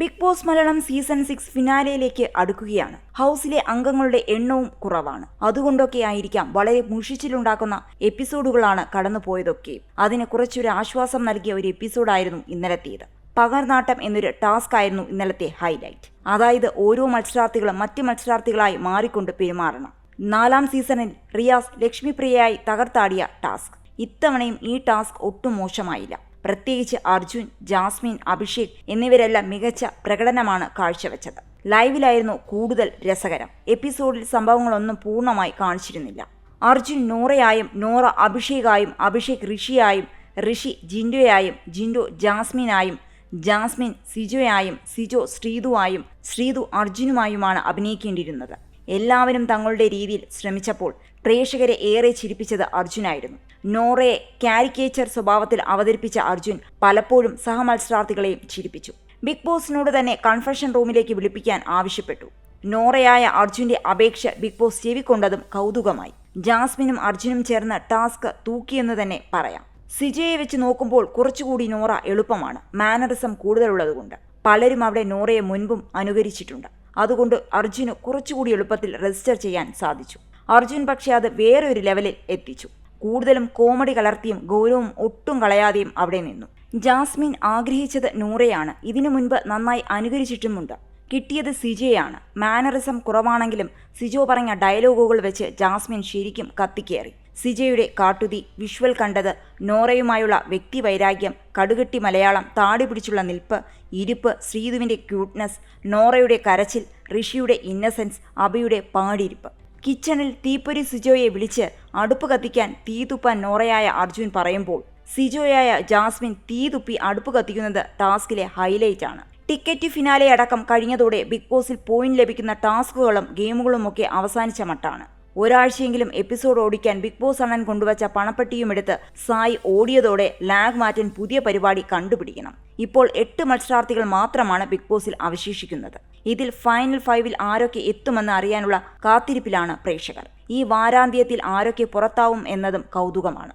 Big Boss Malayalam season 6 ഫിനാലയിലേക്ക് അടുക്കുകയാണ്. ഹൗസിലെ അംഗങ്ങളുടെ എണ്ണവും കുറവാണ്. അതുകൊണ്ടൊക്കെ ആയിരിക്കാം വളരെ മുഷിച്ചിലുണ്ടാക്കുന്ന എപ്പിസോഡുകളാണ് കടന്നുപോയതൊക്കെ. അതിന് കുറച്ചൊരു ആശ്വാസം നൽകിയ ഒരു എപ്പിസോഡായിരുന്നു ഇന്നലത്തേത്. പകർനാട്ടം എന്നൊരു ടാസ്ക് ആയിരുന്നു ഇന്നലത്തെ ഹൈലൈറ്റ്. അതായത് ഓരോ മത്സരാർത്ഥികളും മറ്റ് മത്സരാർത്ഥികളായി മാറിക്കൊണ്ട് പെരുമാറണം. 4ാം സീസണിൽ റിയാസ് ലക്ഷ്മിപ്രിയയായി തകർത്താടിയ ടാസ്ക്. ഇത്തവണയും ഈ ടാസ്ക് ഒട്ടും മോശമായില്ല. പ്രത്യേകിച്ച് അർജുൻ, ജാസ്മിൻ, അഭിഷേക് എന്നിവരെല്ലാം മികച്ച പ്രകടനമാണ് കാഴ്ചവെച്ചത്. ലൈവിലായിരുന്നു കൂടുതൽ രസകരം. എപ്പിസോഡിൽ സംഭവങ്ങളൊന്നും പൂർണ്ണമായി കാണിച്ചിരുന്നില്ല. അർജുൻ നോറയായും, നോറ അഭിഷേകായും, അഭിഷേക് ഋഷിയായും, ഋഷി ജിൻഡോയായും, ജിൻഡോ ജാസ്മിനായും, ജാസ്മിൻ സിജോയായും, സിജോ ശ്രീതുവായും, ശ്രീതു അർജുനുമായുമാണ് അഭിനയിക്കേണ്ടിയിരുന്നത്. എല്ലാവരും തങ്ങളുടെ രീതിയിൽ ശ്രമിച്ചപ്പോൾ പ്രേക്ഷകരെ ഏറെ ചിരിപ്പിച്ചത് അർജുനായിരുന്നു. നോറയെ കാരിക്കേച്ചർ സ്വഭാവത്തിൽ അവതരിപ്പിച്ച അർജുൻ പലപ്പോഴും സഹമത്സരാർത്ഥികളെയും ചിരിപ്പിച്ചു. ബിഗ് ബോസിനോട് തന്നെ കൺഫെഷൻ റൂമിലേക്ക് വിളിപ്പിക്കാൻ ആവശ്യപ്പെട്ടു. നോറയായ അർജുന്റെ അപേക്ഷ ബിഗ് ബോസ് ചെവിക്കൊണ്ടതും കൗതുകമായി. ജാസ്മിനും അർജുനും ചേർന്ന് ടാസ്ക് തൂക്കിയെന്ന് തന്നെ പറയാം. സിജയെ വെച്ച് നോക്കുമ്പോൾ കുറച്ചുകൂടി നോറ എളുപ്പമാണ്. മാനറിസം കൂടുതലുള്ളതുകൊണ്ട് പലരും അവിടെ നോറയെ മുൻപും അനുകരിച്ചിട്ടുണ്ട്. അതുകൊണ്ട് അർജുന് കുറച്ചുകൂടി എളുപ്പത്തിൽ രജിസ്റ്റർ ചെയ്യാൻ സാധിച്ചു. അർജുൻ പക്ഷേ അത് വേറൊരു ലെവലിൽ എത്തിച്ചു. കൂടുതലും കോമഡി കലർത്തിയും ഗൗരവം ഒട്ടും കളയാതെയും അവിടെ നിന്നു. ജാസ്മിൻ ആഗ്രഹിച്ചത് നോറയാണ്. ഇതിനു മുൻപ് നന്നായി അനുകരിച്ചിട്ടുമുണ്ട്. കിട്ടിയത് സിജയാണ്. മാനറിസം കുറവാണെങ്കിലും സിജോ പറഞ്ഞ ഡയലോഗുകൾ വെച്ച് ജാസ്മിൻ ശരിക്കും കത്തിക്കേറി. സിജയുടെ കാട്ടുതീ, വിഷ്വൽ കണ്ടത്, നോറയുമായുള്ള വ്യക്തിവൈരാഗ്യം, കടുകെട്ടി മലയാളം, താടി പിടിച്ചുള്ള നിൽപ്പ്, ഇരിപ്പ്, ശ്രീതുവിൻ്റെ ക്യൂട്ട്നെസ്, നോറയുടെ കരച്ചിൽ, ഋഷിയുടെ ഇന്നസെൻസ്, അബിയുടെ പാടിയിരിപ്പ്. കിച്ചണിൽ തീപ്പൊരി സിജോയെ വിളിച്ച് അടുപ്പ് കത്തിക്കാൻ തീ തുപ്പാൻ നോറയായ അർജുൻ പറയുമ്പോൾ സിജോയായ ജാസ്മിൻ തീ തുപ്പി അടുപ്പ് കത്തിക്കുന്നത് ടാസ്കിലെ ഹൈലൈറ്റ് ആണ്. ടിക്കറ്റ് ഫിനാലെ അടക്കം കഴിഞ്ഞതോടെ ബിഗ് ബോസിൽ പോയിന്റ് ലഭിക്കുന്ന ടാസ്കുകളും ഗെയിമുകളുമൊക്കെ അവസാനിച്ച മട്ടാണ്. ഒരാഴ്ചയെങ്കിലും എപ്പിസോഡ് ഓടിക്കാൻ ബിഗ് ബോസ് അണ്ണൻ കൊണ്ടുവച്ച പണപ്പെട്ടിയുമെടുത്ത് സായി ഓടിയതോടെ ലാഗ് മാറ്റാൻ പുതിയ പരിപാടി കണ്ടുപിടിക്കണം. ഇപ്പോൾ 8 മത്സരാർത്ഥികൾ മാത്രമാണ് ബിഗ് ബോസിൽ അവശേഷിക്കുന്നത്. ഇതിൽ ഫൈനൽ 5-ൽ ആരൊക്കെ എത്തുമെന്ന് അറിയാനുള്ള കാത്തിരിപ്പിലാണ് പ്രേക്ഷകർ. ഈ വാരാന്ത്യത്തിൽ ആരൊക്കെ പുറത്താവും എന്നതും കൗതുകമാണ്.